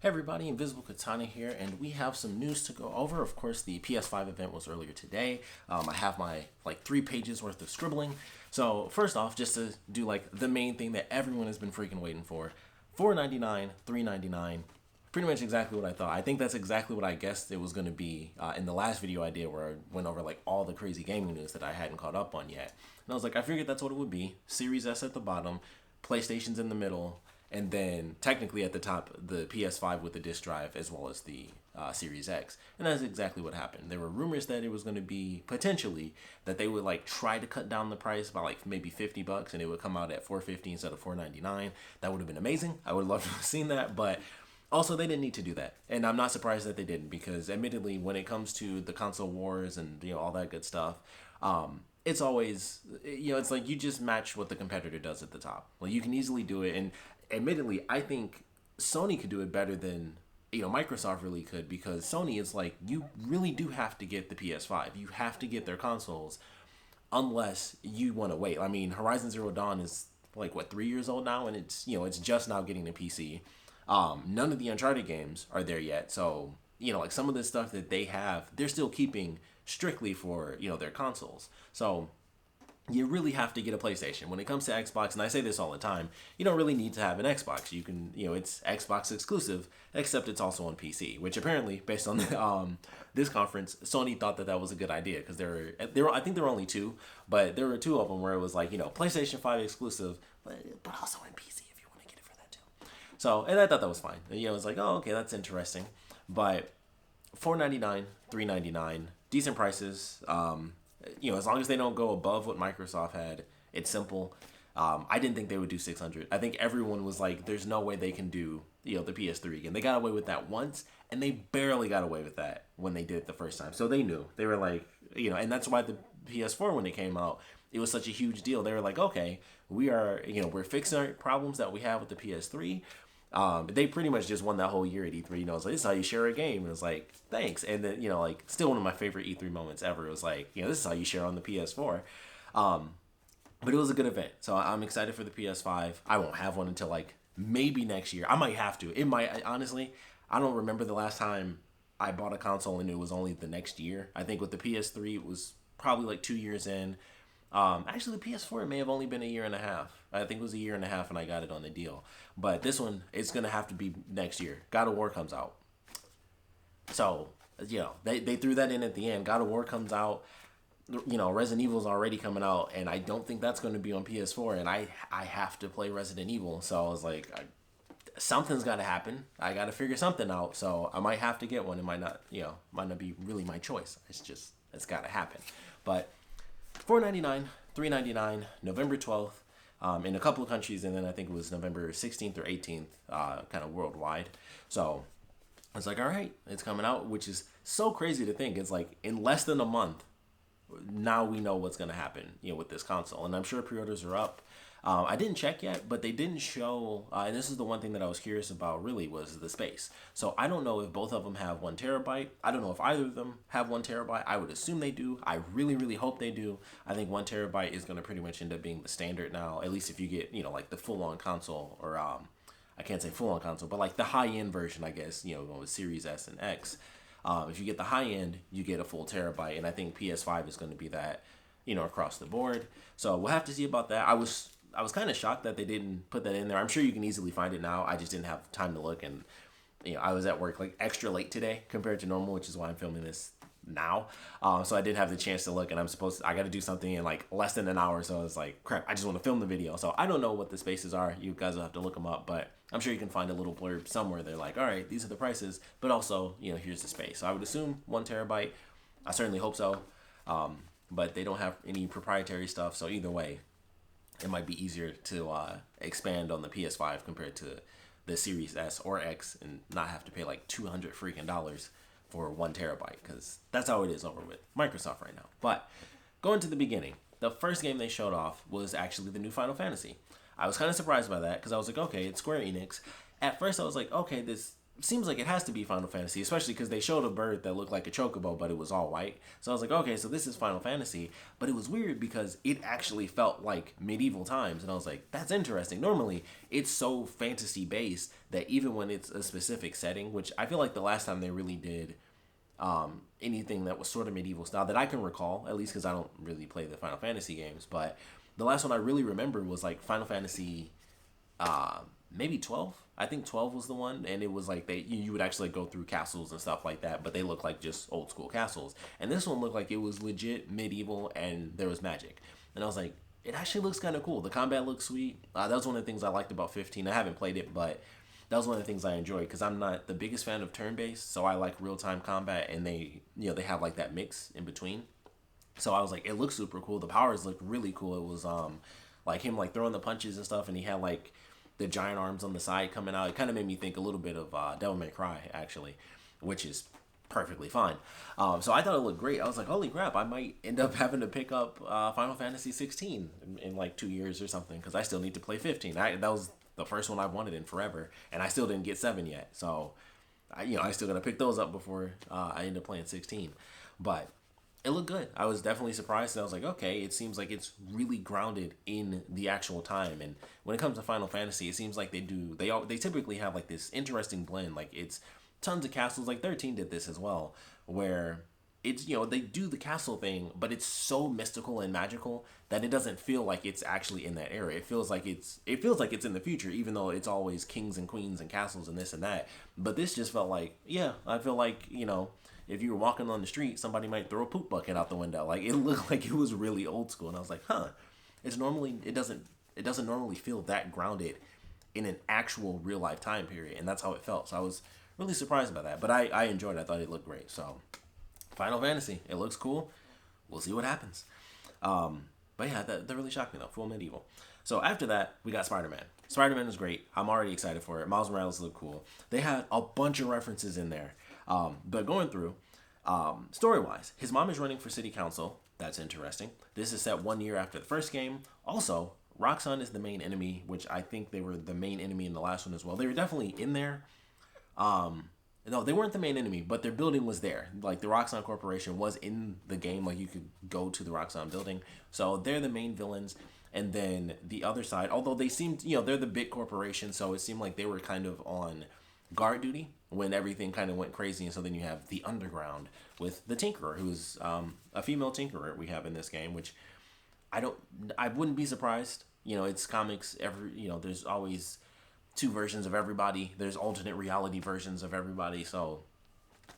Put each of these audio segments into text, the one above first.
Everybody, Invisiblekatana here, and we have some news to go over. Of course, the PS5 event was earlier today. I have my 3 pages worth of scribbling. So first off, just to do the main thing that everyone has been freaking waiting for, $4.99, $3.99, pretty much exactly what I thought. I think that's exactly what I guessed it was going to be in the last video I did, where I went over all the crazy gaming news that I hadn't caught up on yet. And I was like, I figured that's what it would be. Series S at the bottom, PlayStation's in the middle, and then technically at the top, the PS5 with the disc drive, as well as the Series X. And that's exactly what happened. There were rumors that it was going to be, potentially, that they would try to cut down the price by maybe $50, and it would come out at $450 instead of $499. That would have been amazing. I would love to have seen that, but also they didn't need to do that. And I'm not surprised that they didn't, because admittedly, when it comes to the console wars and all that good stuff, it's always, it's you just match what the competitor does at the top. You can easily do it, and admittedly, I think Sony could do it better than Microsoft really could, because Sony is you really do have to get the PS5. You have to get their consoles, unless you want to wait. I mean, Horizon Zero Dawn is 3 years old now, and it's it's just now getting the PC. None of the Uncharted games are there yet, so some of the stuff that they have, they're still keeping strictly for their consoles. So you really have to get a PlayStation. When it comes to Xbox, and I say this all the time, you don't really need to have an Xbox. You can, it's Xbox exclusive, except it's also on PC, which apparently, based on this conference, Sony thought that was a good idea, because I think there were only 2, but there were 2 of them where it was PlayStation 5 exclusive, but also in PC if you want to get it for that too. So, and I thought that was fine. It's oh, okay, that's interesting. But $4.99, $3.99, decent prices. As long as they don't go above what Microsoft had, it's simple. I didn't think they would do 600. I think everyone was there's no way they can do, the PS3 again. They got away with that once, and they barely got away with that when they did it the first time. So they knew. They were and that's why the PS4, when it came out, it was such a huge deal. They were okay, we are, we're fixing our problems that we have with the PS3. They pretty much just won that whole year at E3. It's this is how you share a game. And it was thanks. And then, still one of my favorite E3 moments ever. It was this is how you share on the PS4. But it was a good event. So I'm excited for the PS5. I won't have one until maybe next year. I might have to. It might, honestly, I don't remember the last time I bought a console and it was only the next year. I think with the PS3, it was probably 2 years in. Actually, the PS4, it may have only been a year and a half. I think it was a year and a half when I got it on the deal. But this one, it's going to have to be next year. God of War comes out. So, they threw that in at the end. God of War comes out. Resident Evil's already coming out, and I don't think that's going to be on PS4, and I have to play Resident Evil. So I was something's got to happen. I got to figure something out. So I might have to get one. It might not, might not be really my choice. It's got to happen. But $4.99, $3.99, November 12th, in a couple of countries, and then I think it was November 16th or 18th, kind of worldwide. So I was all right, it's coming out, which is so crazy to think. It's in less than a month, now we know what's going to happen, with this console. And I'm sure pre-orders are up. I didn't check yet, but they didn't show, and this is the one thing that I was curious about really, was the space. So I don't know if both of them have 1 terabyte. I don't know if either of them have 1 terabyte. I would assume they do. I really, really hope they do. I think 1 terabyte is going to pretty much end up being the standard now, at least if you get, the full-on console, or I can't say full-on console, but the high-end version, I guess, with Series S and X. If you get the high-end, you get a full terabyte, and I think PS5 is going to be that, across the board. So we'll have to see about that. I was kind of shocked that they didn't put that in there. I'm sure you can easily find it now. I just didn't have time to look, and I was at work extra late today compared to normal, which is why I'm filming this now. So I didn't have the chance to look, and I got to do something in less than an hour. So I was crap, I just want to film the video. So I don't know what the spaces are. You guys will have to look them up, but I'm sure you can find a little blurb somewhere. They're all right, these are the prices, but also, here's the space. So I would assume 1 terabyte. I certainly hope so. But they don't have any proprietary stuff. So either way, it might be easier to expand on the PS5 compared to the Series S or X, and not have to pay $200 freaking dollars for 1 terabyte, because that's how it is over with Microsoft right now. But going to the beginning, the first game they showed off was actually the new Final Fantasy. I was kind of surprised by that, because I was okay, it's Square Enix. At first I was okay, this seems like it has to be Final Fantasy, especially because they showed a bird that looked like a chocobo, but it was all white. So I was like, okay, so this is Final Fantasy. But it was weird because it actually felt like medieval times, and I was like, that's interesting. Normally, it's so fantasy based that even when it's a specific setting, which I feel like the last time they really did anything that was sort of medieval style that I can recall, at least because I don't really play the Final Fantasy games, but the last one I really remember was like Final Fantasy maybe 12. I think 12 was the one, and it was like you would actually go through castles and stuff like that, but they look like just old school castles. And this one looked like it was legit medieval and there was magic. And I was like, it actually looks kind of cool. The combat looks sweet. That was one of the things I liked about 15. I haven't played it, but that was one of the things I enjoyed because I'm not the biggest fan of turn-based, so I like real-time combat, and they have like that mix in between. So I was like, it looks super cool. The powers looked really cool. It was like him like throwing the punches and stuff, and he had like the giant arms on the side coming out. It kind of made me think a little bit of Devil May Cry, actually, which is perfectly fine. So I thought it looked great. I was like, holy crap, I might end up having to pick up Final Fantasy 16 in like 2 years or something, because I still need to play 15. That was the first one I've wanted in forever, and I still didn't get 7 yet. So, I still got to pick those up before I end up playing 16. But it looked good. I was definitely surprised. And I was like, okay, it seems like it's really grounded in the actual time. And when it comes to Final Fantasy, it seems like they typically have like this interesting blend. Like it's tons of castles. Like 13 did this as well, where it's they do the castle thing, but it's so mystical and magical that it doesn't feel like it's actually in that era. It feels like it's in the future, even though it's always kings and queens and castles and this and that. But this just felt like, yeah, I feel like if you were walking on the street, somebody might throw a poop bucket out the window. Like it looked like it was really old school, and I was like, huh. It doesn't normally feel that grounded in an actual real life time period, and that's how it felt. So I was really surprised by that, but I enjoyed it. I thought it looked great. So Final Fantasy, it looks cool. We'll see what happens. But yeah, that really shocked me though. Full medieval. So after that, we got Spider-Man. Spider-Man is great. I'm already excited for it. Miles Morales looked cool. They had a bunch of references in there. But going through, story-wise, his mom is running for city council. That's interesting. This is set 1 year after the first game. Also, Roxxon is the main enemy, which I think they were the main enemy in the last one as well. They were definitely in there. No, they weren't the main enemy, but their building was there. Like the Roxxon Corporation was in the game. Like you could go to the Roxxon building. So they're the main villains. And then the other side, although they seemed, they're the big corporation, so it seemed like they were kind of on guard duty when everything kind of went crazy. And so then you have the underground with the Tinkerer, who's a female Tinkerer we have in this game, which I wouldn't be surprised. It's comics. There's always two versions of everybody. There's alternate reality versions of everybody. So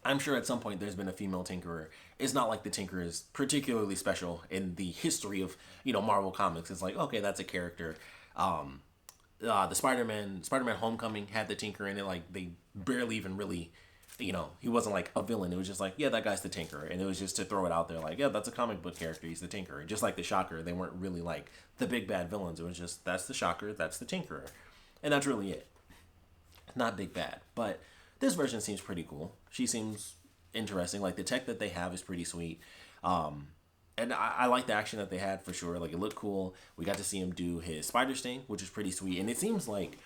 I'm sure at some point there's been a female Tinkerer. It's not like the Tinkerer is particularly special in the history of, Marvel Comics. It's like, okay, that's a character. The Spider-Man Homecoming had the Tinkerer in it. Like, they barely even really, he wasn't like a villain. It was just like, yeah, that guy's the Tinkerer. And it was just to throw it out there like, yeah, that's a comic book character. He's the Tinkerer. Just like the Shocker, they weren't really like the big bad villains. It was just, that's the Shocker, that's the Tinkerer. And that's really it. Not big bad. But this version seems pretty cool. She seems interesting. Like, the tech that they have is pretty sweet. And I like the action that they had for sure. Like, it looked cool. We got to see him do his spider sting, which is pretty sweet. And it seems like,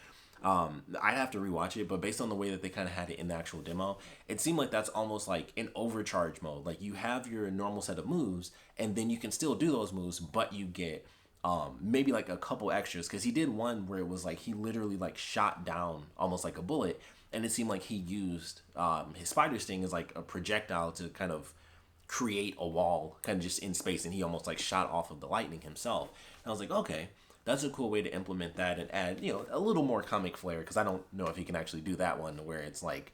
I'd have to rewatch it, but based on the way that they kind of had it in the actual demo, it seemed like that's almost like an overcharge mode. Like, you have your normal set of moves, and then you can still do those moves, but you get maybe like a couple extras, because he did one where it was like he literally like shot down almost like a bullet, and it seemed like he used his spider sting as like a projectile to kind of create a wall kind of just in space, and he almost like shot off of the lightning himself. And I was like, okay, that's a cool way to implement that and add a little more comic flair, because I don't know if he can actually do that one where it's like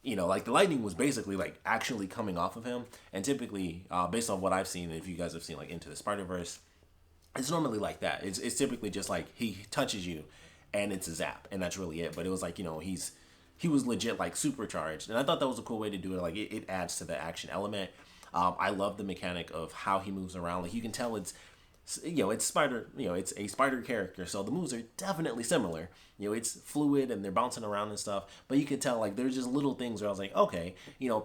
like the lightning was basically like actually coming off of him. And typically based on what I've seen, if you guys have seen like Into the Spider-Verse, it's normally like that. It's typically just like he touches you and it's a zap, and that's really it. But it was like, he was legit like supercharged, and I thought that was a cool way to do it. Like it adds to the action element. I love the mechanic of how he moves around. Like you can tell it's spider, it's a spider character, so the moves are definitely similar. It's fluid and they're bouncing around and stuff, but you can tell like there's just little things where I was like, okay,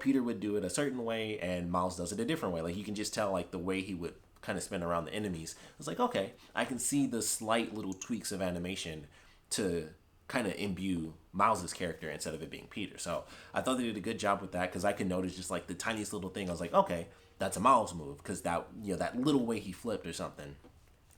Peter would do it a certain way and Miles does it a different way. Like you can just tell like the way he would kind of spin around the enemies. I was like, okay, I can see the slight little tweaks of animation to kind of imbue Miles's character instead of it being Peter. So I thought they did a good job with that because I could notice just like the tiniest little thing. I was like, okay, that's a Miles move because that that little way he flipped or something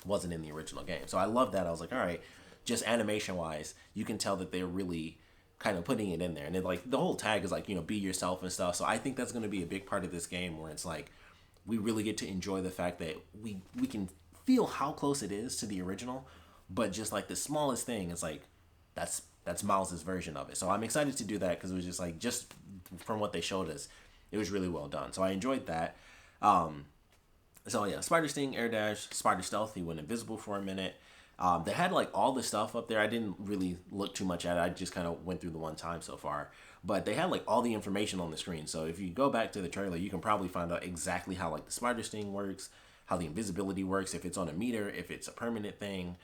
wasn't in the original game. So I love that. I was like, all right, just animation wise, you can tell that they're really kind of putting it in there. And then like the whole tag is like, be yourself and stuff. So I think that's going to be a big part of this game where it's like we really get to enjoy the fact that we can feel how close it is to the original, but just like the smallest thing, it's like that's Miles's version of it. So I'm excited to do that because it was just like just from what they showed us, it was really well done. So I enjoyed that. So yeah, Spider Sting, Air Dash, Spider Stealth. He went invisible for a minute. They had like all the stuff up there. I didn't really look too much at it. I just kind of went through the one time so far. But they had like all the information on the screen. So if you go back to the trailer, you can probably find out exactly how like the Spider Sting works, how the invisibility works, if it's on a meter, if it's a permanent thing.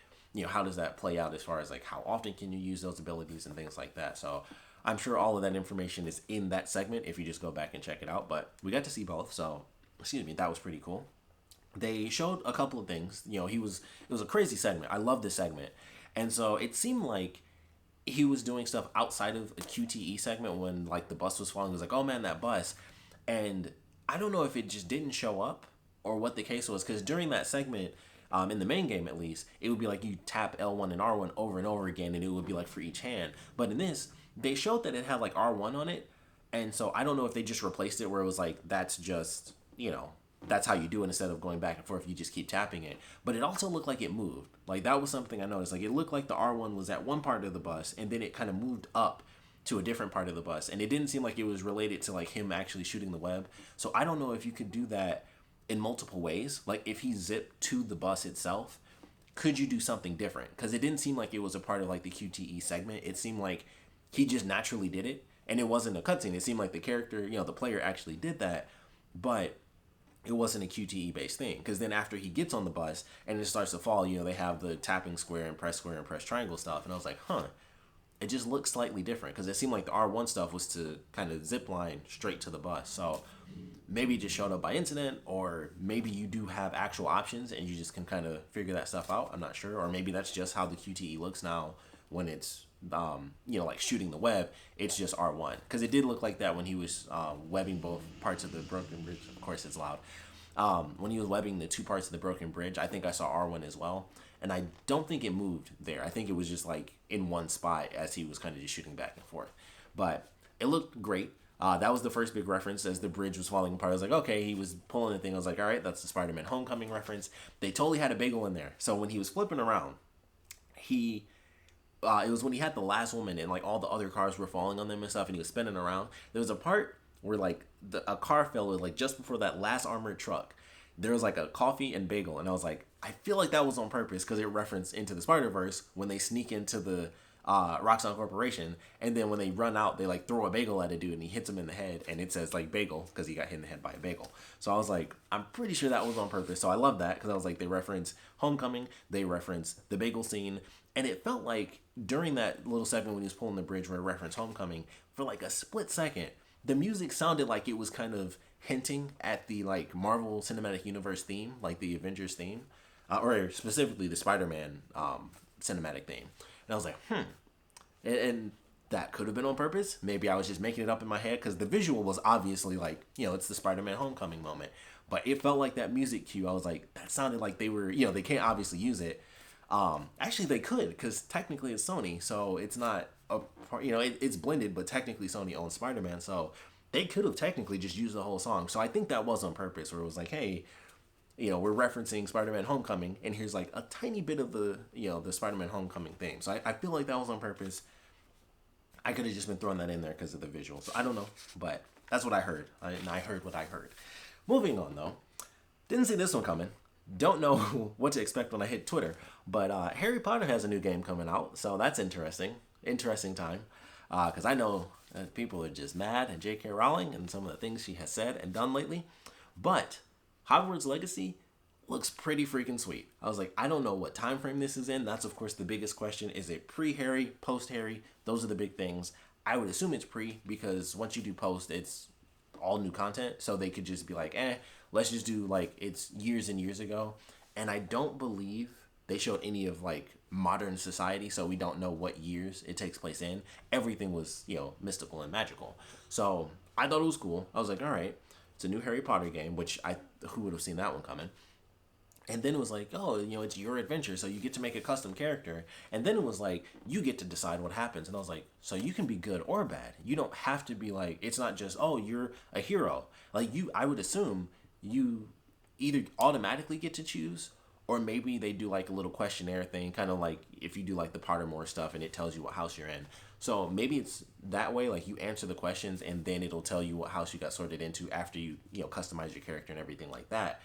How does that play out as far as like how often can you use those abilities and things like that. So I'm sure all of that information is in that segment if you just go back and check it out. But we got to see both. So, excuse me, that was pretty cool. They showed a couple of things. It was a crazy segment. I love this segment. And so it seemed like he was doing stuff outside of a QTE segment when like the bus was falling. It was like, oh man, that bus. And I don't know if it just didn't show up or what the case was, because during that segment, in the main game at least, it would be like you tap L1 and R1 over and over again, and it would be like for each hand. But in this, they showed that it had like R1 on it, and so I don't know if they just replaced it where it was like that's just that's how you do it instead of going back and forth. You just keep tapping it. But it also looked like it moved. Like that was something I noticed. Like it looked like the R1 was at one part of the bus, and then it kind of moved up to a different part of the bus, and it didn't seem like it was related to like him actually shooting the web. So I don't know if you could do that in multiple ways. Like if he zipped to the bus itself, could you do something different? Because it didn't seem like it was a part of like the QTE segment. It seemed like he just naturally did it, and it wasn't a cutscene. It seemed like the character, the player actually did that, but it wasn't a QTE based thing. Because then after he gets on the bus and it starts to fall, they have the tapping square and press triangle stuff, and I was like, it just looks slightly different because it seemed like the R1 stuff was to kind of zip line straight to the bus. So maybe it just showed up by incident, or maybe you do have actual options and you just can kind of figure that stuff out. I'm not sure. Or maybe that's just how the QTE looks now when it's, like shooting the web. It's just R1. Because it did look like that when he was webbing both parts of the broken bridge. Of course, it's loud. When he was webbing the two parts of the broken bridge, I think I saw R1 as well. And I don't think it moved there. I think it was just like in one spot as he was kind of just shooting back and forth. But it looked great. That was the first big reference as the bridge was falling apart. I was like, okay, he was pulling the thing. I was like, all right, that's the Spider-Man Homecoming reference. They totally had a bagel in there. So when he was flipping around, it was when he had the last woman and like all the other cars were falling on them and stuff, and he was spinning around. There was a part where like a car fell like just before that last armored truck. There was like a coffee and bagel, and I was like, I feel like that was on purpose because it referenced into the Spider-Verse when they sneak into the Roxxon Corporation, and then when they run out, they like throw a bagel at a dude and he hits him in the head, and it says like bagel because he got hit in the head by a bagel. So I was like, I'm pretty sure that was on purpose. So I love that because I was like, they reference Homecoming, they reference the bagel scene, and it felt like during that little segment when he was pulling the bridge where it referenced Homecoming, for like a split second, the music sounded like it was kind of hinting at the like Marvel Cinematic Universe theme, like the Avengers theme, or specifically the Spider-Man cinematic theme. And I was like, and that could have been on purpose. Maybe I was just making it up in my head because the visual was obviously like, it's the Spider-Man Homecoming moment. But it felt like that music cue. I was like, that sounded like they were, they can't obviously use it. Actually, they could because technically it's Sony, so it's not it's blended, but technically Sony owns Spider-Man, so they could have technically just used the whole song. So I think that was on purpose, where it was like, hey, we're referencing Spider-Man Homecoming, and here's like a tiny bit of the the Spider-Man Homecoming theme. So I feel like that was on purpose. I could have just been throwing that in there because of the visual. So I don't know, but that's what I heard. And I heard what I heard. Moving on though, didn't see this one coming. Don't know what to expect when I hit Twitter, but Harry Potter has a new game coming out, so that's interesting. Interesting time, because I know people are just mad at J.K. Rowling and some of the things she has said and done lately, but Hogwarts Legacy looks pretty freaking sweet. I was like, I don't know what time frame this is in. That's of course the biggest question. Is it pre-Harry, post-Harry? Those are the big things. I would assume it's pre, because once you do post, it's all new content, so they could just be like, let's just do like it's years and years ago. And I don't believe they showed any of like modern society, so we don't know what years it takes place in. Everything was, mystical and magical. So I thought it was cool. I was like, all right, it's a new Harry Potter game, which who would have seen that one coming? And then it was like, oh, it's your adventure, so you get to make a custom character. And then it was like, you get to decide what happens. And I was like, so you can be good or bad. You don't have to be like, it's not just, oh, you're a hero. Like I would assume you either automatically get to choose, or maybe they do like a little questionnaire thing, kind of like if you do like the Pottermore stuff and it tells you what house you're in. So maybe it's that way, like you answer the questions and then it'll tell you what house you got sorted into after you customize your character and everything like that.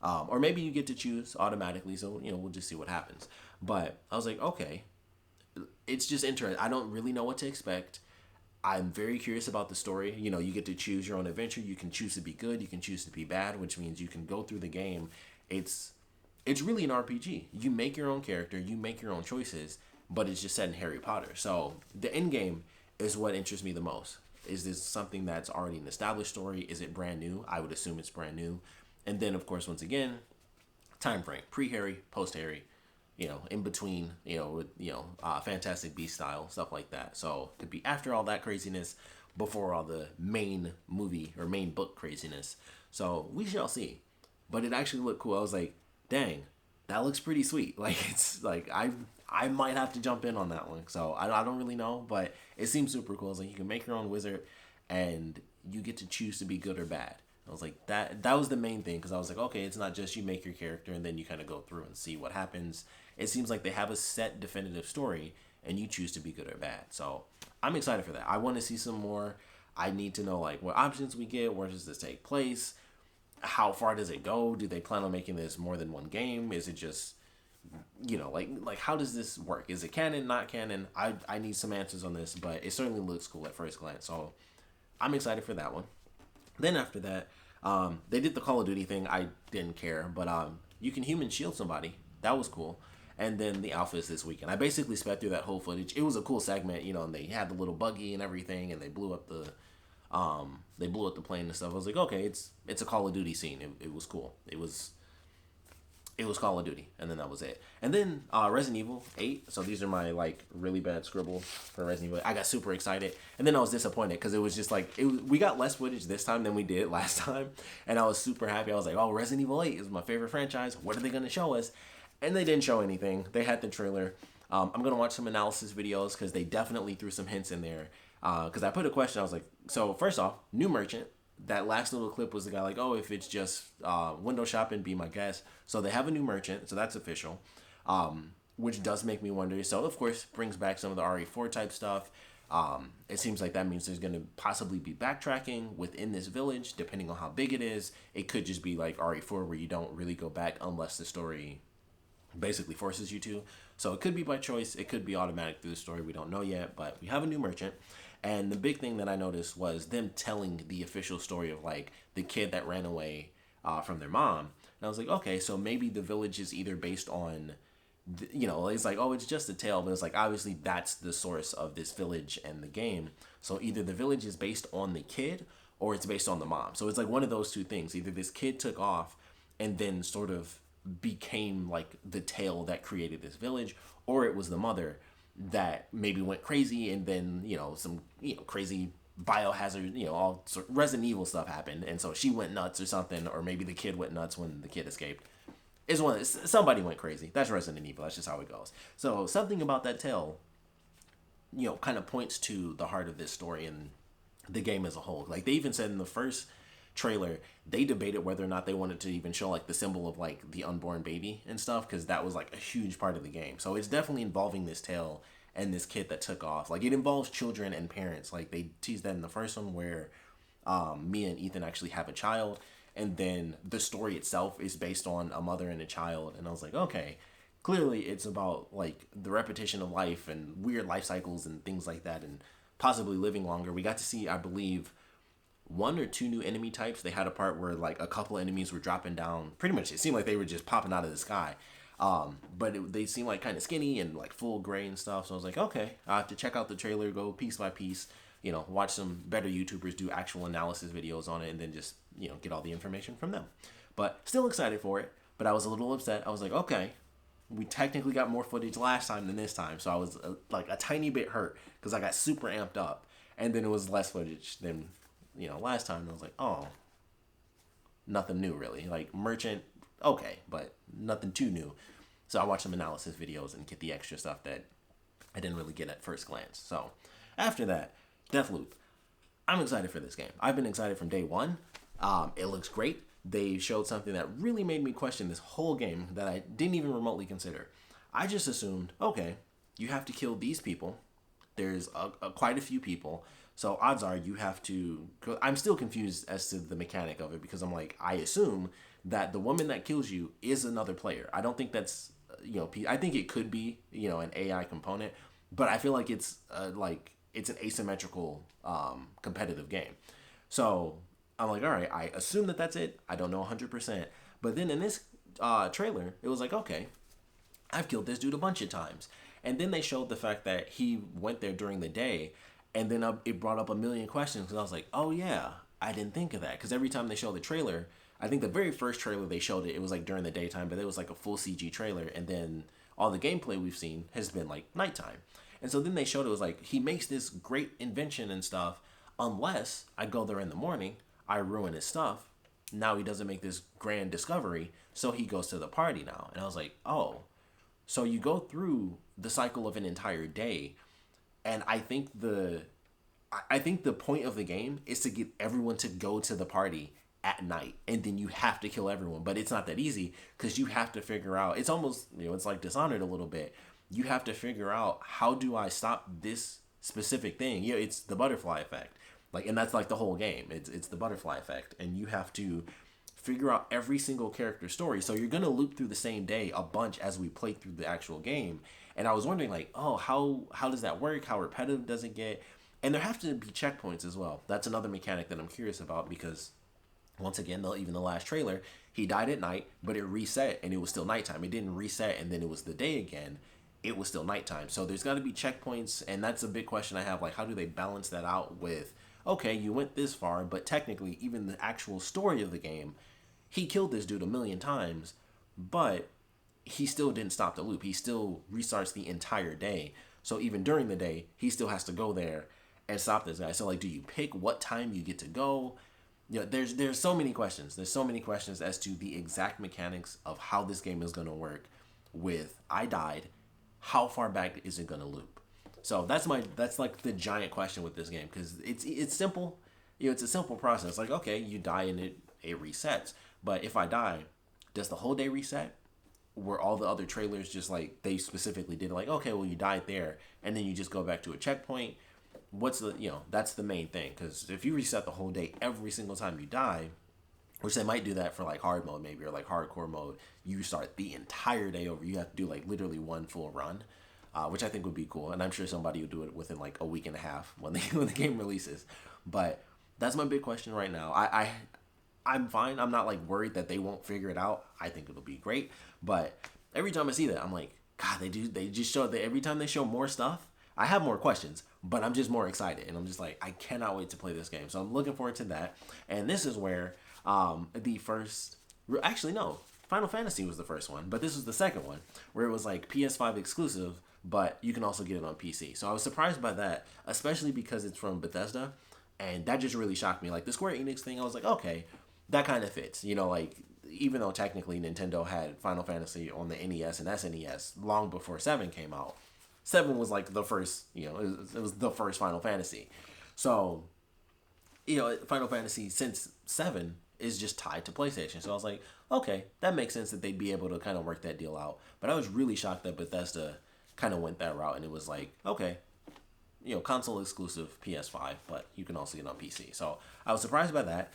Or maybe you get to choose automatically, so we'll just see what happens. But I was like, okay, it's just interesting. I don't really know what to expect. I'm very curious about the story. You get to choose your own adventure. You can choose to be good. You can choose to be bad, which means you can go through the game. It's really an RPG. You make your own character. You make your own choices, but it's just set in Harry Potter. So the end game is what interests me the most. Is this something that's already an established story? Is it brand new? I would assume it's brand new. And then, of course, once again, time frame, pre-Harry, post-Harry, in between, with, Fantastic Beast style, stuff like that. So it could be after all that craziness, before all the main movie or main book craziness. So we shall see. But it actually looked cool. I was like, dang, that looks pretty sweet. Like, it's like, I might have to jump in on that one. So I don't really know, but it seems super cool. It's like you can make your own wizard and you get to choose to be good or bad. I was like, that was the main thing, because I was like, okay, it's not just you make your character and then you kind of go through and see what happens. It seems like they have a set definitive story and you choose to be good or bad. So I'm excited for that. I want to see some more. I need to know like what options we get. Where does this take place? How far does it go? Do they plan on making this more than one game? Is it just, like how does this work? Is it canon, not canon? I need some answers on this, but it certainly looks cool at first glance. So I'm excited for that one. Then after that, they did the Call of Duty thing. I didn't care, but you can human shield somebody. That was cool. And then the alpha is this weekend. I basically sped through that whole footage. It was a cool segment, and they had the little buggy and everything, and they blew up the plane and stuff. I was like, okay, it's a Call of Duty scene. It was cool. It was Call of Duty, and then that was it. And then Resident Evil 8. So these are my like really bad scribble for Resident Evil. I got super excited, and then I was disappointed because it was just like we got less footage this time than we did last time, and I was super happy. I was like, oh, Resident Evil 8 is my favorite franchise. What are they gonna show us? And they didn't show anything. They had the trailer. I'm gonna watch some analysis videos because they definitely threw some hints in there. Because I put a question. I was like, so first off, new merchant. That last little clip was the guy like, oh, if it's just window shopping, be my guest. So they have a new merchant, so that's official, which does make me wonder. So, of course, brings back some of the RE4 type stuff. It seems like that means there's going to possibly be backtracking within this village, depending on how big it is. It could just be like RE4 where you don't really go back unless the story basically forces you to. So it could be by choice. It could be automatic through the story. We don't know yet, but we have a new merchant. And the big thing that I noticed was them telling the official story of like the kid that ran away from their mom. And I was like, okay, so maybe the village is either based on, it's like, oh, it's just a tale, but it's like obviously that's the source of this village and the game. So either the village is based on the kid or it's based on the mom. So it's like one of those two things. Either this kid took off and then sort of became like the tale that created this village, or it was the mother that maybe went crazy and then some crazy biohazard all sort of Resident Evil stuff happened, and so she went nuts or something, or maybe the kid went nuts when the kid escaped. Somebody went crazy. That's Resident Evil. That's just how it goes. So something about that tale kind of points to the heart of this story and the game as a whole. Like they even said in the first trailer, they debated whether or not they wanted to even show like the symbol of like the unborn baby and stuff, because that was like a huge part of the game. So it's definitely involving this tale and this kid that took off. Like it involves children and parents. Like they teased that in the first one where Mia and Ethan actually have a child, and then the story itself is based on a mother and a child. And I was like, okay, clearly it's about like the repetition of life and weird life cycles and things like that, and possibly living longer. We got to see, I believe, 1 or 2 new enemy types. They had a part where like a couple enemies were dropping down. Pretty much it seemed like they were just popping out of the sky. But they seemed like kind of skinny and like full gray and stuff. So I was like, okay, I have to check out the trailer, go piece by piece, watch some better YouTubers do actual analysis videos on it, and then just, get all the information from them. But still excited for it. But I was a little upset. I was like, okay, we technically got more footage last time than this time, so I was like a tiny bit hurt because I got super amped up, and then it was less footage than last time. And I was like, oh, nothing new really. Like Merchant, okay, but nothing too new. So I watched some analysis videos and get the extra stuff that I didn't really get at first glance. So after that, Deathloop. I'm excited for this game. I've been excited from day one. It looks great. They showed something that really made me question this whole game that I didn't even remotely consider. I just assumed, okay, you have to kill these people. There's quite a few people. So odds are you have to... I'm still confused as to the mechanic of it because I'm like, I assume that the woman that kills you is another player. I don't think that's... I think it could be, an AI component, but I feel like it's it's an asymmetrical competitive game. So I'm like, all right, I assume that that's it. I don't know 100%. But then in this trailer, it was like, okay, I've killed this dude a bunch of times. And then they showed the fact that he went there during the day, and then it brought up a million questions because I was like, oh yeah, I didn't think of that. Because every time they show the trailer, I think the very first trailer they showed it was like during the daytime, but it was like a full CG trailer. And then all the gameplay we've seen has been like nighttime. And so then they showed it was like, he makes this great invention and stuff, unless I go there in the morning, I ruin his stuff. Now he doesn't make this grand discovery, so he goes to the party now. And I was like, oh, so you go through the cycle of an entire day. And I think the point of the game is to get everyone to go to the party at night, and then you have to kill everyone. But it's not that easy because you have to figure out, it's almost, it's like Dishonored a little bit. You have to figure out, how do I stop this specific thing? It's the butterfly effect. And that's like the whole game. It's the butterfly effect. And you have to figure out every single character's story. So you're going to loop through the same day a bunch as we play through the actual game. And I was wondering how does that work? How repetitive does it get? And there have to be checkpoints as well. That's another mechanic that I'm curious about because once again, even the last trailer, he died at night, but it reset and it was still nighttime. It didn't reset and then it was the day again. It was still nighttime. So there's got to be checkpoints, and that's a big question I have. Like, how do they balance that out with, okay, you went this far, but technically even the actual story of the game, he killed this dude a million times, but he still didn't stop the loop. He still restarts the entire day. So even during the day, he still has to go there and stop this guy. So like, do you pick what time you get to go? There's so many questions. There's so many questions as to the exact mechanics of how this game is going to work with I died. How far back is it going to loop? So that's like the giant question with this game, because it's simple. It's a simple process. Like, okay, you die and it resets. But if I die, does the whole day reset? Were all the other trailers just like they specifically did like, okay, well, you died there and then you just go back to a checkpoint? What's the, that's the main thing. Because if you reset the whole day every single time you die, which they might do that for like hard mode maybe, or like hardcore mode, you start the entire day over. You have to do like literally one full run, which I think would be cool. And I'm sure somebody would do it within like a week and a half when the game releases. But that's my big question right now. I'm fine. I'm not like worried that they won't figure it out. I think it'll be great. But every time I see that, I'm like, God, they just show that every time they show more stuff, I have more questions, but I'm just more excited. And I'm just like, I cannot wait to play this game. So I'm looking forward to that. And this is where Final Fantasy was the first one, but this was the second one where it was like PS5 exclusive, but you can also get it on PC. So I was surprised by that, especially because it's from Bethesda, and that just really shocked me. Like the Square Enix thing, I was like, okay, that kind of fits. Like even though technically Nintendo had Final Fantasy on the NES and SNES long before 7 came out, 7 was like the first, it was the first Final Fantasy. So, Final Fantasy since 7 is just tied to PlayStation. So I was like, okay, that makes sense that they'd be able to kind of work that deal out. But I was really shocked that Bethesda kind of went that route, and it was like, okay, console exclusive PS5, but you can also get it on PC. So I was surprised by that,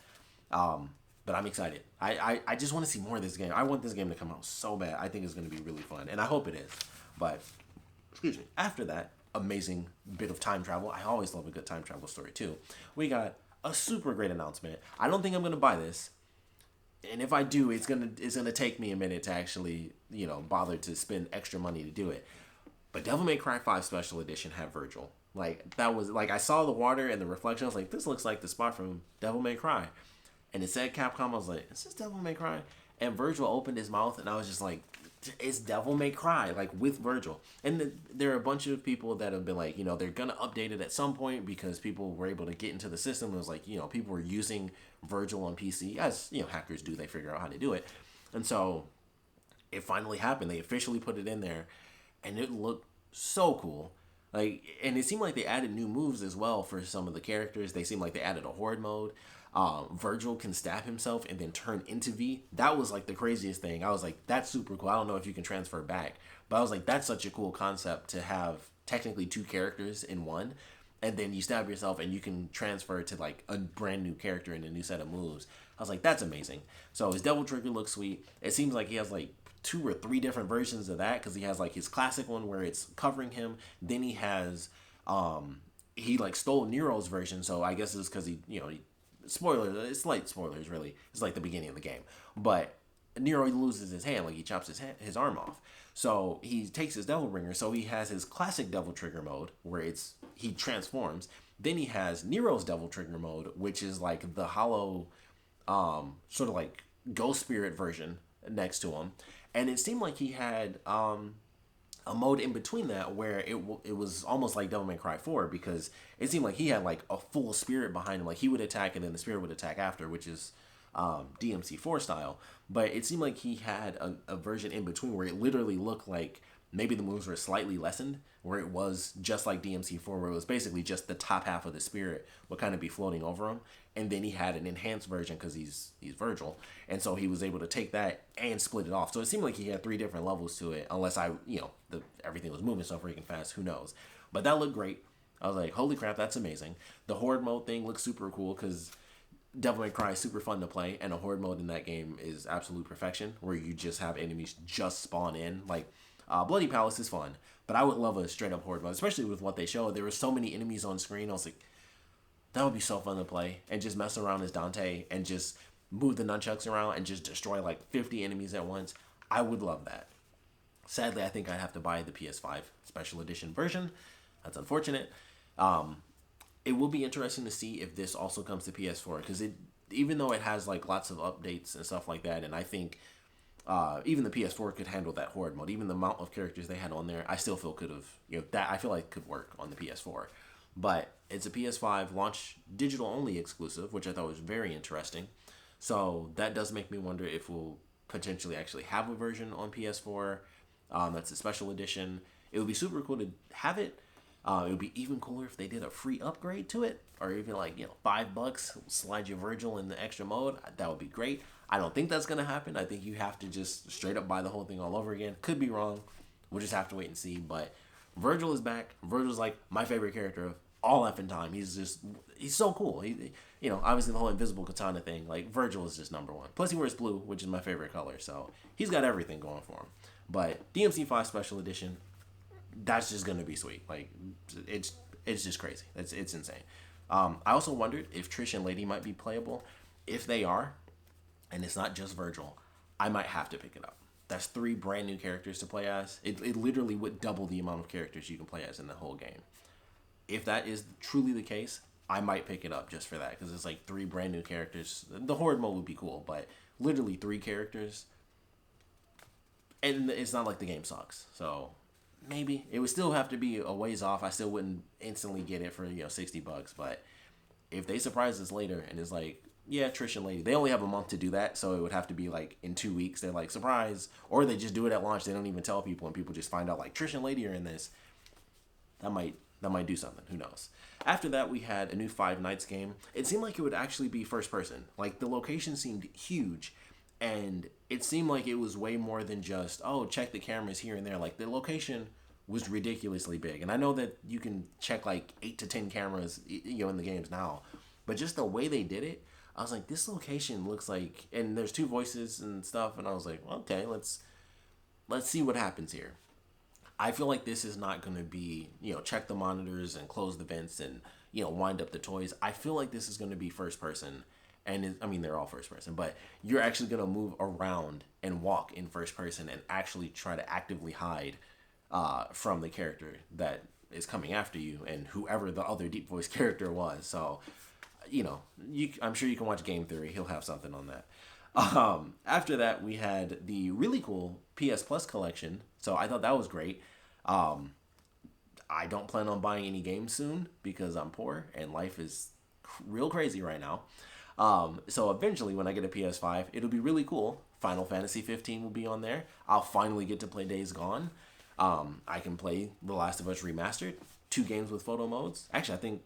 but I'm excited. I just want to see more of this game. I want this game to come out so bad. I think it's going to be really fun, and I hope it is. But, excuse me, after that amazing bit of time travel, I always love a good time travel story too. We got a super great announcement. I don't think I'm gonna buy this, and if I do, it's gonna take me a minute to actually bother to spend extra money to do it. But Devil May Cry 5 Special Edition had Virgil. Like that was like I saw the water and the reflection. I was like, this looks like the spot from Devil May Cry, and it said Capcom. I was like, is this Devil May Cry? And Virgil opened his mouth, and I was just like, it's Devil May Cry, like with Virgil. And there are a bunch of people that have been like, they're gonna update it at some point because people were able to get into the system. It was like, people were using Virgil on PC, as hackers do. They figure out how to do it, and so it finally happened. They officially put it in there, and it looked so cool. Like, and it seemed like they added new moves as well for some of the characters. They seemed like they added a horde mode. Virgil can stab himself and then turn into V. That was like the craziest thing. I was like, that's super cool. I don't know if you can transfer back, but I was like, that's such a cool concept to have technically two characters in one. And then you stab yourself and you can transfer to like a brand new character and a new set of moves. I was like, that's amazing. So his Devil Trigger looks sweet. It seems like he has like 2 or 3 different versions of that, because he has like his classic one where it's covering him. Then he has he like stole Nero's version, so I guess it's because he spoiler, it's light spoilers really. It's like the beginning of the game, but Nero loses his hand, like he chops his arm off. So he takes his Devil Bringer. So he has his classic Devil Trigger mode where he transforms. Then he has Nero's Devil Trigger mode, which is like the hollow, sort of like ghost spirit version next to him. And it seemed like he had a mode in between that where it was almost like Devil May Cry 4, because it seemed like he had like a full spirit behind him. Like he would attack and then the spirit would attack after, which is DMC4 style. But it seemed like he had a version in between where it literally looked like maybe the moves were slightly lessened, where it was just like DMC4, where it was basically just the top half of the spirit would kind of be floating over him. And then he had an enhanced version because he's Virgil. And so he was able to take that and split it off. So it seemed like he had 3 different levels to it, unless everything was moving so freaking fast. Who knows? But that looked great. I was like, holy crap, that's amazing. The Horde mode thing looks super cool because Devil May Cry is super fun to play, and a Horde mode in that game is absolute perfection, where you just have enemies just spawn in. Like, Bloody Palace is fun, but I would love a straight up Horde mode, especially with what they showed. There were so many enemies on screen. I was like, that would be so fun to play, and just mess around as Dante and just move the nunchucks around and just destroy like 50 enemies at once. I would love that. Sadly, I think I'd have to buy the PS5 Special Edition version. That's unfortunate. It will be interesting to see if this also comes to PS4, because even though it has like lots of updates and stuff like that, and I think even the PS4 could handle that Horde mode. Even the amount of characters they had on there, I still feel could have, that I feel like could work on the PS4. But it's a PS5 launch digital only exclusive, which I thought was very interesting. So that does make me wonder if we'll potentially actually have a version on PS4 that's a special edition. It would be super cool to have it. It would be even cooler if they did a free upgrade to it, or even like $5, slide your Virgil in the extra mode. That would be great. I don't think that's gonna happen. I think you have to just straight up buy the whole thing all over again. Could be wrong. We'll just have to wait and see. But Virgil is back. Virgil's like my favorite character of all effing time. He's so cool. He obviously the whole Invisiblekatana thing. Like Virgil is just number one. Plus he wears blue, which is my favorite color. So he's got everything going for him. But DMC5 Special Edition, that's just gonna be sweet. Like it's just crazy. It's insane. I also wondered if Trish and Lady might be playable. If they are, and it's not just Virgil, I might have to pick it up. That's 3 brand new characters to play as. It literally would double the amount of characters you can play as in the whole game. If that is truly the case, I might pick it up just for that, because it's like 3 brand new characters. The Horde mode would be cool, but literally 3 characters, and it's not like the game sucks. So maybe it would still have to be a ways off. I still wouldn't instantly get it for $60, but if they surprise us later and it's like, yeah, Trish and Lady, they only have a month to do that, so it would have to be like in 2 weeks. They're like, surprise, or they just do it at launch. They don't even tell people, and people just find out like Trish and Lady are in this. That might do something. Who knows? After that, we had a new Five Nights game. It seemed like it would actually be first person. Like the location seemed huge, and it seemed like it was way more than just, oh, check the cameras here and there. Like the location was ridiculously big, and I know that you can check like 8 to 10 cameras, in the games now, but just the way they did it, I was like, this location looks like, and there's 2 voices and stuff, and I was like, okay, let's see what happens here. I feel like this is not going to be, check the monitors and close the vents and, wind up the toys. I feel like this is going to be first person, and they're all first person, but you're actually going to move around and walk in first person and actually try to actively hide from the character that is coming after you and whoever the other deep voice character was. So, I'm sure you can watch Game Theory. He'll have something on that. After that, we had the really cool PS Plus collection. So I thought that was great. Um, I don't plan on buying any games soon because I'm poor and life is real crazy right now. So eventually, when I get a PS5, it'll be really cool. Final Fantasy 15 will be on there. I'll finally get to play Days Gone. I can play The Last of Us Remastered, 2 games with photo modes. Actually, I think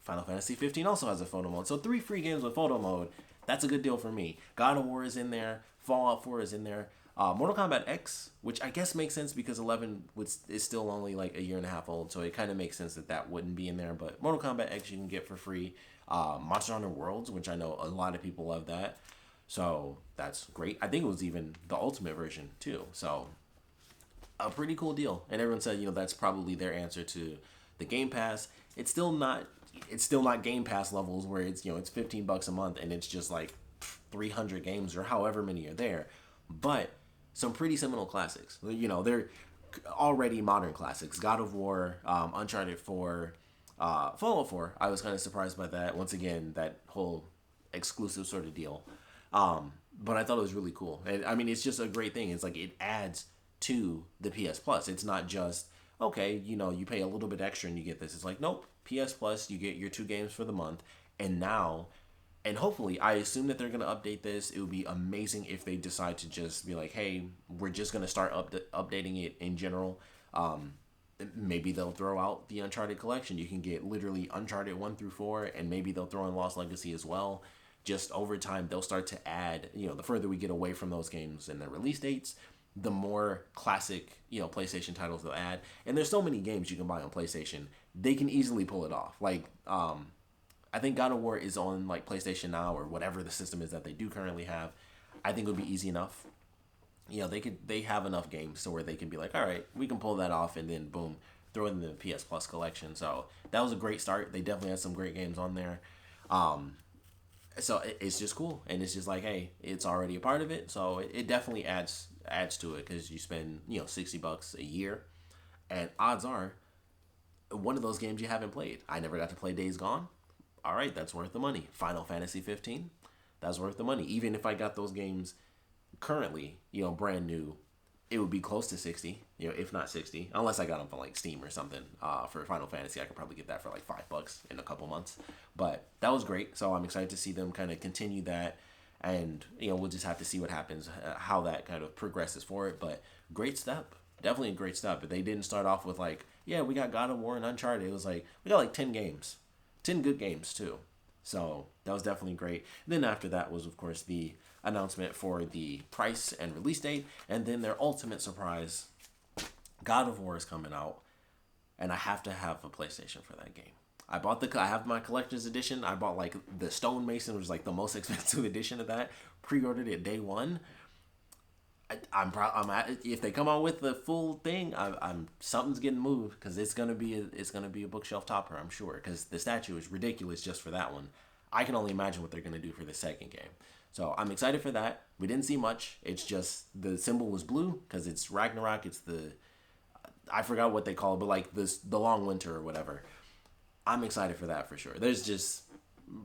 Final Fantasy 15 also has a photo mode. So 3 free games with photo mode. That's a good deal for me. God of War is in there. Fallout 4 is in there. Mortal Kombat X, which I guess makes sense because 11 is still only like a year and a half old, so it kind of makes sense that that wouldn't be in there. But Mortal Kombat X you can get for free. Monster Hunter Worlds, which I know a lot of people love that, so that's great. I think it was even the Ultimate version too. So a pretty cool deal. And everyone said that's probably their answer to the Game Pass. It's still not. It's still not Game Pass levels where it's $15 a month and it's just like 300 games or however many are there, but some pretty seminal classics. They're already modern classics. God of War, Uncharted 4, Fallout 4. I was kind of surprised by that. Once again, that whole exclusive sort of deal. But I thought it was really cool. And I mean, it's just a great thing. It's like it adds to the PS Plus. It's not just, okay, you pay a little bit extra and you get this. It's like, nope, PS Plus, you get your 2 games for the month. And hopefully, I assume that they're going to update this. It would be amazing if they decide to just be like, hey, we're just going to start updating it in general. Maybe they'll throw out the Uncharted collection. You can get literally Uncharted 1 through 4, and maybe they'll throw in Lost Legacy as well. Just over time, they'll start to add, the further we get away from those games and their release dates, the more classic, PlayStation titles they'll add. And there's so many games you can buy on PlayStation. They can easily pull it off. Like, I think God of War is on like PlayStation Now or whatever the system is that they do currently have. I think it would be easy enough. They have enough games so where they can be like, all right, we can pull that off, and then boom, throw it in the PS Plus collection. So that was a great start. They definitely had some great games on there. So it's just cool, and it's just like, hey, it's already a part of it, so it definitely adds to it because you spend $60 a year, and odds are one of those games you haven't played. I never got to play Days Gone. All right, that's worth the money. Final Fantasy 15, that's worth the money. Even if I got those games currently, brand new, it would be close to 60, if not 60, unless I got them from like Steam or something. For Final Fantasy, I could probably get that for like $5 in a couple months. But that was great, so I'm excited to see them kind of continue that, and we'll just have to see what happens, how that kind of progresses for it. But great step, definitely a great step. But they didn't start off with like, yeah, we got God of War and Uncharted. It was like we got like 10 games. 10 good games too. So that was definitely great. Then after that was, of course, the announcement for the price and release date. And then their ultimate surprise, God of War is coming out. And I have to have a PlayStation for that game. I have my collector's edition. I bought like the Stonemason, which is like the most expensive edition of that. Pre-ordered it day one. If they come out with the full thing, I'm something's getting moved because it's gonna be a bookshelf topper, I'm sure, because the statue is ridiculous just for that one. I can only imagine what they're gonna do for the second game, so I'm excited for that. We didn't see much. It's just the symbol was blue because it's Ragnarok. It's I forgot what they call it, but like the long winter or whatever. I'm excited for that for sure. There's just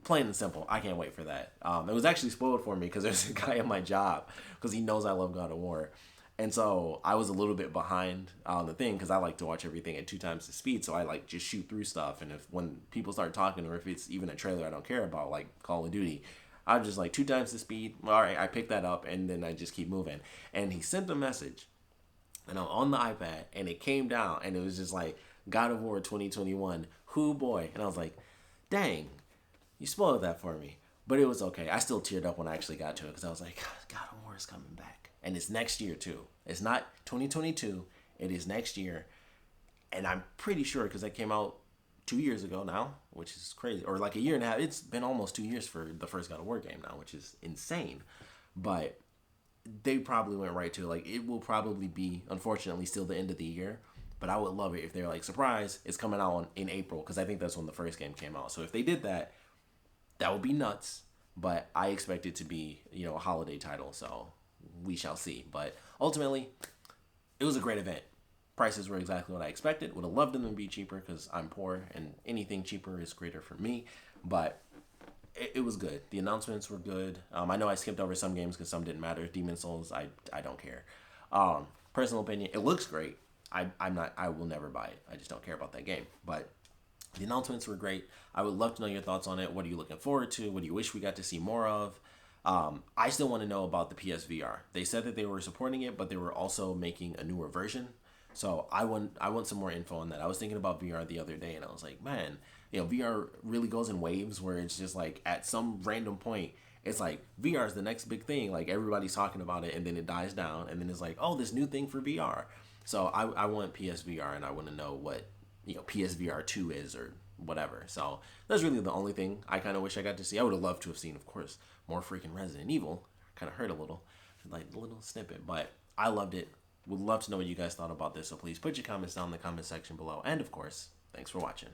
plain and simple, I can't wait for that. It was actually spoiled for me because there's a guy at my job because he knows I love God of War, and so I was a little bit behind on the thing because I like to watch everything at 2 times the speed. So I like just shoot through stuff, and when people start talking or if it's even a trailer I don't care about, like Call of Duty, I'm just like 2 times the speed. All right, I pick that up and then I just keep moving. And he sent a message, and I'm on the iPad, and it came down, and it was just like God of War 2021. Whoo boy, and I was like, dang. You spoiled that for me, but it was okay. I still teared up when I actually got to it because I was like, God of War is coming back. And it's next year too. It's not 2022. It is next year. And I'm pretty sure because that came out 2 years ago now, which is crazy. Or like a year and a half. It's been almost 2 years for the first God of War game now, which is insane. But they probably went right to like, it will probably be, unfortunately, still the end of the year. But I would love it if they're like, surprise, it's coming out in April because I think that's when the first game came out. So if they did that, that would be nuts, but I expect it to be, a holiday title, so we shall see. But ultimately, it was a great event. Prices were exactly what I expected. Would have loved them to be cheaper because I'm poor, and anything cheaper is greater for me. But it it was good. The announcements were good. I know I skipped over some games because some didn't matter. Demon Souls, I don't care. Personal opinion, it looks great. I will never buy it. I just don't care about that game. But the announcements were great. I would love to know your thoughts on it. What are you looking forward to? What do you wish we got to see more of? I still want to know about the PSVR. They said that they were supporting it, but they were also making a newer version. So I want some more info on that. I was thinking about VR the other day, and I was like, man, VR really goes in waves where it's just like at some random point, it's like VR is the next big thing. Like everybody's talking about it, and then it dies down, and then it's like, oh, this new thing for VR. So I want PSVR, and I want to know what PSVR 2 is or whatever. So that's really the only thing I kind of wish I got to see. I would have loved to have seen, of course, more freaking Resident Evil. Kind of hurt a little, like a little snippet, but I loved it. Would love to know what you guys thought about this. So please put your comments down in the comment section below. And of course, thanks for watching.